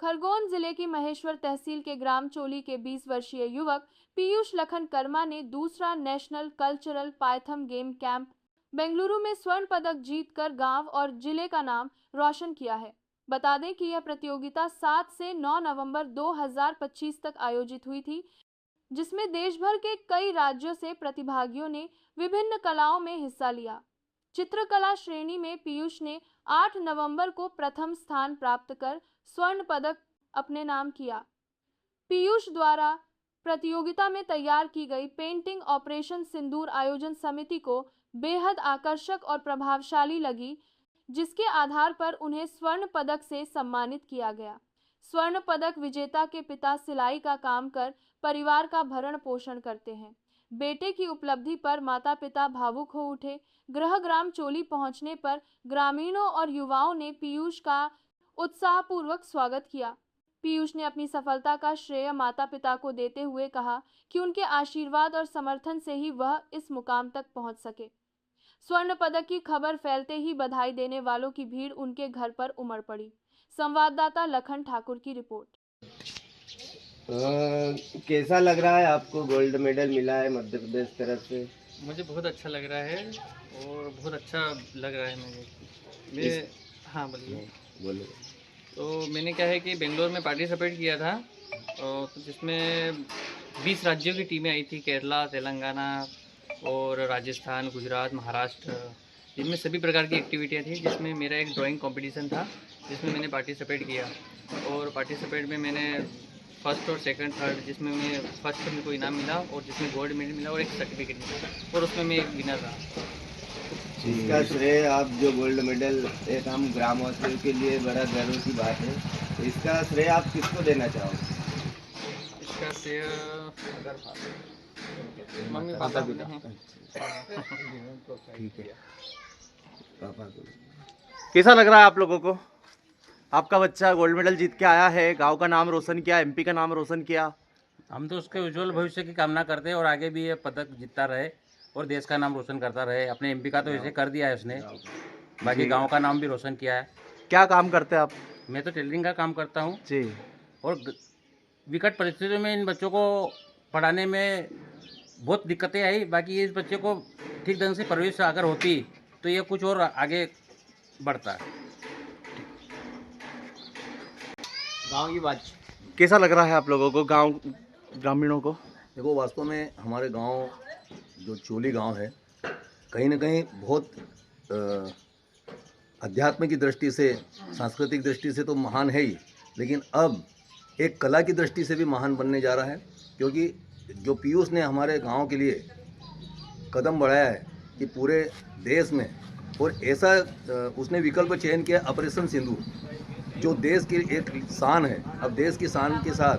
खरगोन जिले की महेश्वर तहसील के ग्राम चोली के 20 वर्षीय युवक पीयूष लखन कर्मा ने दूसरा national cultural Pythian game camp Bengaluru में स्वर्ण पदक जीतकर गांव और जिले का नाम रोशन किया है। बता दें कि यह प्रतियोगिता 7 से 9 नवंबर 2025 तक आयोजित हुई थी, जिसमें देश भर के कई राज्यों से प्रतिभागियों ने विभिन्न कलाओं में हिस्सा लिया। चित्रकला श्रेणी में पीयूष ने 8 नवंबर को प्रथम स्थान प्राप्त कर स्वर्ण पदक अपने नाम किया। पीयूष द्वारा प्रतियोगिता में तैयार की गई पेंटिंग ऑपरेशन सिंदूर आयोजन समिति को बेहद आकर्षक और प्रभावशाली लगी, जिसके आधार पर उन्हें स्वर्ण पदक से सम्मानित किया गया। स्वर्ण पदक विजेता के पिता सिलाई का काम कर परिवार का भरण पोषण करते हैं। बेटे की उपलब्धि पर माता पिता भावुक हो उठे। गृह ग्राम चोली पहुंचने पर ग्रामीणों और युवाओं ने पीयूष का उत्साहपूर्वक स्वागत किया। पीयूष ने अपनी सफलता का श्रेय माता पिता को देते हुए कहा कि उनके आशीर्वाद और समर्थन से ही वह इस मुकाम तक पहुंच सके। स्वर्ण पदक की खबर फैलते ही बधाई देने वालों की भीड़ उनके घर पर उमड़ पड़ी। संवाददाता लखन ठाकुर की रिपोर्ट। कैसा लग रहा है आपको? गोल्ड मेडल मिला है मध्य प्रदेश तरफ से। मुझे बहुत अच्छा लग रहा है और बहुत अच्छा लग रहा है मैं हाँ बोलिए। तो मैंने क्या है कि बेंगलोर में पार्टिसिपेट किया था, तो जिसमें 20 राज्यों की टीमें आई थी, केरला, तेलंगाना और राजस्थान, गुजरात, महाराष्ट्र, जिनमें सभी प्रकार की एक्टिविटियाँ थी। जिसमें मेरा एक ड्राइंग कंपटीशन था जिसमें मैंने पार्टिसिपेट किया और पार्टिसिपेट में मैंने फर्स्ट और सेकंड, थर्ड, जिसमें मैं फर्स्ट में मेरे को इनाम मिला और जिसमें गोल्ड मेडल मिला और एक सर्टिफिकेट मिला और उसमें मैं एक विनर रहा। इसका श्रेय आप जो गोल्ड मेडल एक हम ग्रामवासियों के लिए बड़ा गर्व की बात है, तो इसका श्रेय आप किसको देना चाहोगे? इसका श्रेय मम्मी पापा भी हैं। ठीक है, पापा को। कैसा लग रहा है आप लोगों को? आपका बच्चा गोल्ड मेडल जीत के आया है, गांव का नाम रोशन किया, एमपी का नाम रोशन किया। हम तो उसके उज्जवल भविष्य की कामना करते हैं और आगे भी ये पदक जीतता रहे और देश का नाम रोशन करता रहे। अपने एमपी का तो ऐसे कर दिया है उसने, बाकी गांव का नाम भी रोशन किया है। क्या काम करते हैं आप? मैं तो टेलरिंग का काम करता हूं जी। और विकट परिस्थितियों में इन बच्चों को पढ़ाने में बहुत दिक्कतें आई। बाकी इस बच्चे को ठीक ढंग से परवरिश अगर होती तो ये कुछ और आगे बढ़ता। गांव की बात कैसा लग रहा है आप लोगों को, गांव ग्रामीणों को? देखो, वास्तव में हमारे गांव जो चोली गांव है, कहीं ना कहीं बहुत अध्यात्म की दृष्टि से, सांस्कृतिक दृष्टि से तो महान है ही, लेकिन अब एक कला की दृष्टि से भी महान बनने जा रहा है। क्योंकि जो पीयूष ने हमारे गांव के लिए कदम बढ़ाया है कि पूरे देश में, और ऐसा उसने विकल्प चयन किया ऑपरेशन सिंदूर, जो देश की एक शान है। अब देश की शान के साथ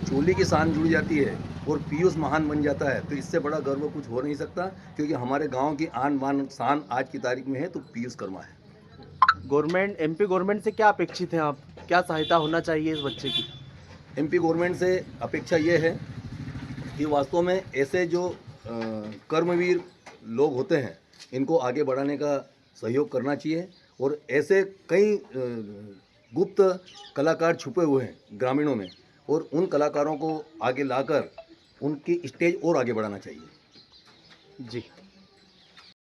चोली की शान जुड़ जाती है और पीयूष महान बन जाता है, तो इससे बड़ा गर्व कुछ हो नहीं सकता। क्योंकि हमारे गांव की आन बान शान आज की तारीख में है तो पीयूष कर्मा है। गवर्नमेंट, एमपी गवर्नमेंट से क्या अपेक्षित है आप? क्या सहायता होना चाहिए इस बच्चे की? एमपी गवर्नमेंट से अपेक्षा ये है कि वास्तव में ऐसे जो कर्मवीर लोग होते हैं, इनको आगे बढ़ाने का सहयोग करना चाहिए। और ऐसे कई गुप्त कलाकार छुपे हुए हैं ग्रामीणों में, और उन कलाकारों को आगे लाकर उनकी स्टेज और आगे बढ़ाना चाहिए। जी।